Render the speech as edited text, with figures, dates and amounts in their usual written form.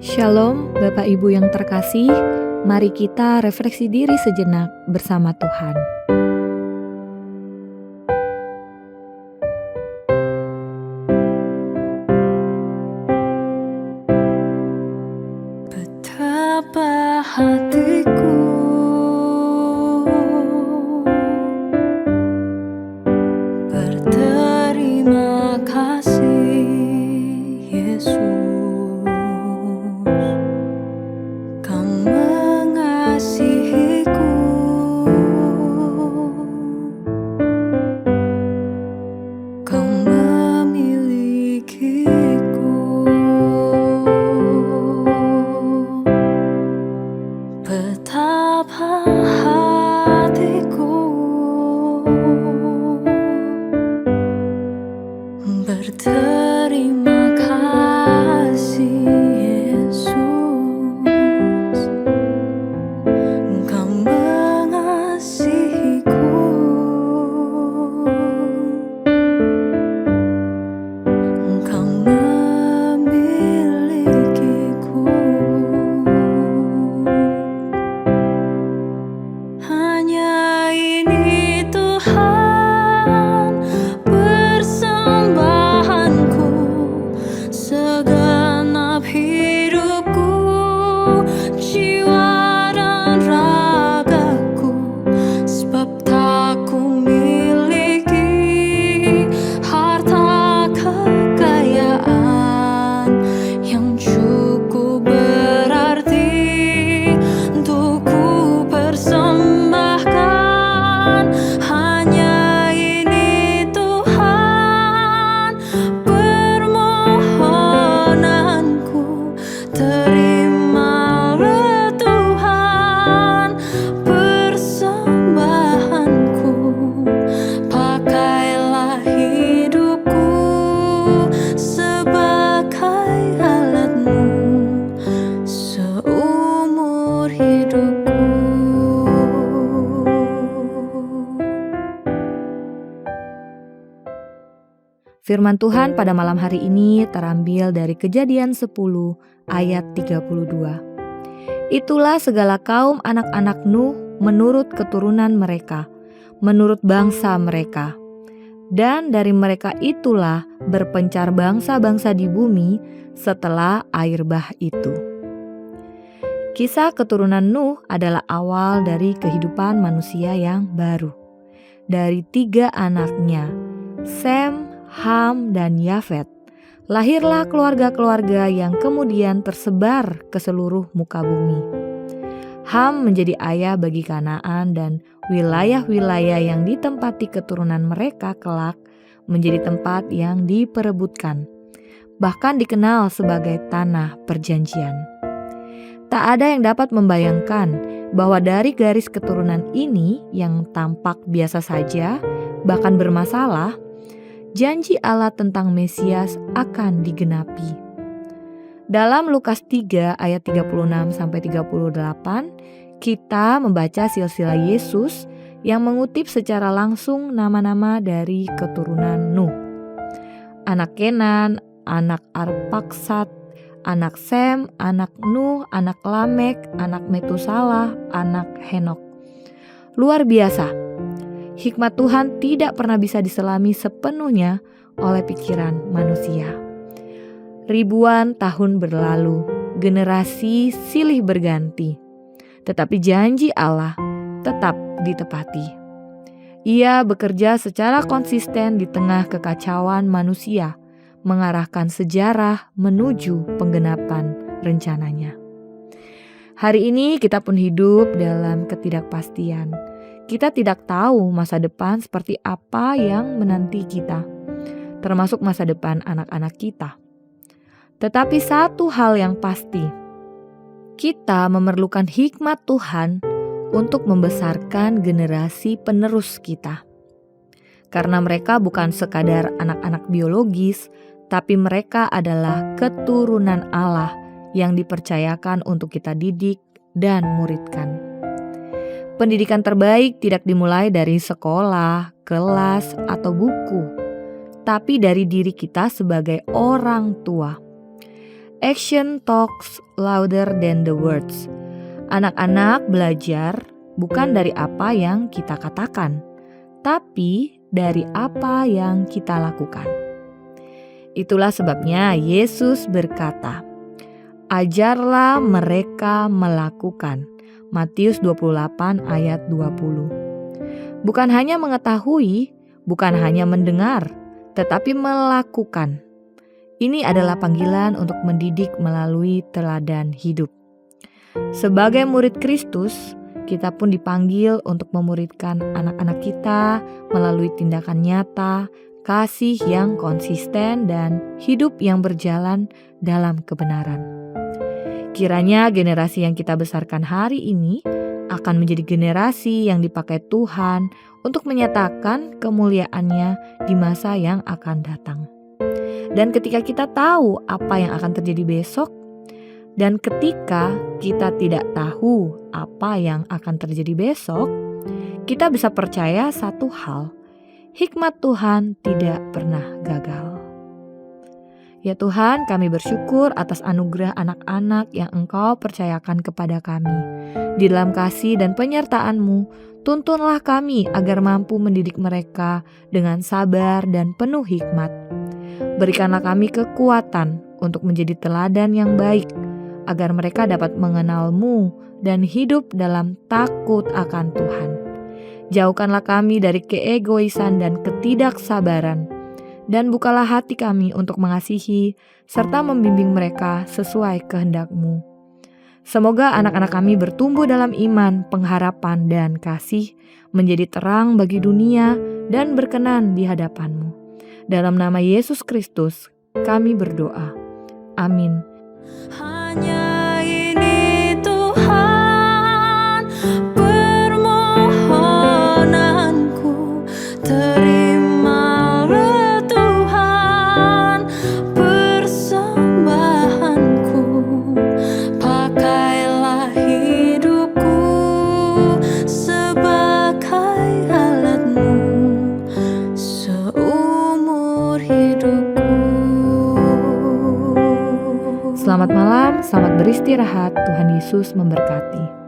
Shalom, Bapak Ibu yang terkasih. Mari kita refleksi diri sejenak bersama Tuhan. Betapa hatiku berterima kasih, Yesus. Kau mengasihiku, Kau memilikiku. Betapa hatiku berterima kasih, Yesus. Kau mengasihiku, Kau memilikiku. Hanya ini Tuhan persembahanku, segenap hidupku, jiwa dan ragaku, sebab tak kumiliki harta kekayaan yang cukup berarti untuk ku persembahkan. Hanya ini Tuhan permohonanku, terimalah Tuhan persembahanku. Pakailah hidupku sebagai alatmu seumur hidupku. Firman Tuhan pada malam hari ini terambil dari Kejadian 10 ayat 32. Itulah segala kaum anak-anak Nuh menurut keturunan mereka, menurut bangsa mereka. Dan dari mereka itulah berpencar bangsa-bangsa di bumi setelah air bah itu. Kisah keturunan Nuh adalah awal dari kehidupan manusia yang baru. Dari 3 anaknya, Sem, Ham, dan Yafet, lahirlah keluarga-keluarga yang kemudian tersebar ke seluruh muka bumi. Ham menjadi ayah bagi Kanaan, dan wilayah-wilayah yang ditempati keturunan mereka kelak menjadi tempat yang diperebutkan, bahkan dikenal sebagai tanah perjanjian. Tak ada yang dapat membayangkan bahwa dari garis keturunan ini yang tampak biasa saja, bahkan bermasalah, janji Allah tentang Mesias akan digenapi. Dalam Lukas 3 ayat 36-38, kita membaca silsilah Yesus yang mengutip secara langsung nama-nama dari keturunan Nuh. Anak Kenan, anak Arpaksad, anak Sem, anak Nuh, anak Lamek, anak Metusalah, anak Henok. Luar biasa. Hikmat Tuhan tidak pernah bisa diselami sepenuhnya oleh pikiran manusia. Ribuan tahun berlalu, generasi silih berganti, tetapi janji Allah tetap ditepati. Ia bekerja secara konsisten di tengah kekacauan manusia, mengarahkan sejarah menuju penggenapan rencananya. Hari ini kita pun hidup dalam ketidakpastian. Kita tidak tahu masa depan seperti apa yang menanti kita, termasuk masa depan anak-anak kita. Tetapi satu hal yang pasti, kita memerlukan hikmat Tuhan untuk membesarkan generasi penerus kita. Karena mereka bukan sekadar anak-anak biologis, tapi mereka adalah keturunan Allah yang dipercayakan untuk kita didik dan muridkan. Pendidikan terbaik tidak dimulai dari sekolah, kelas, atau buku, tapi dari diri kita sebagai orang tua. Action talks louder than the words. Anak-anak belajar bukan dari apa yang kita katakan, tapi dari apa yang kita lakukan. Itulah sebabnya Yesus berkata, "Ajarlah mereka melakukan." Matius 28 ayat 20. Bukan hanya mengetahui, bukan hanya mendengar, tetapi melakukan. Ini adalah panggilan untuk mendidik melalui teladan hidup. Sebagai murid Kristus, kita pun dipanggil untuk memuridkan anak-anak kita melalui tindakan nyata, kasih yang konsisten, dan hidup yang berjalan dalam kebenaran. Kiranya generasi yang kita besarkan hari ini akan menjadi generasi yang dipakai Tuhan untuk menyatakan kemuliaan-Nya di masa yang akan datang. Dan ketika kita tahu apa yang akan terjadi besok, dan ketika kita tidak tahu apa yang akan terjadi besok, kita bisa percaya satu hal, hikmat Tuhan tidak pernah gagal. Ya Tuhan, kami bersyukur atas anugerah anak-anak yang Engkau percayakan kepada kami. Di dalam kasih dan penyertaan-Mu, tuntunlah kami agar mampu mendidik mereka dengan sabar dan penuh hikmat. Berikanlah kami kekuatan untuk menjadi teladan yang baik, agar mereka dapat mengenal-Mu dan hidup dalam takut akan Tuhan. Jauhkanlah kami dari keegoisan dan ketidaksabaran, dan bukalah hati kami untuk mengasihi serta membimbing mereka sesuai kehendak-Mu. Semoga anak-anak kami bertumbuh dalam iman, pengharapan, dan kasih, menjadi terang bagi dunia dan berkenan di hadapan-Mu. Dalam nama Yesus Kristus, kami berdoa. Amin. Hanya ini Tuhan permohonanku, terimalah Tuhan persembahanku, pakailah hidupku sebagai alat-Mu seumur hidupku. Selamat malam, selamat beristirahat. Tuhan Yesus memberkati.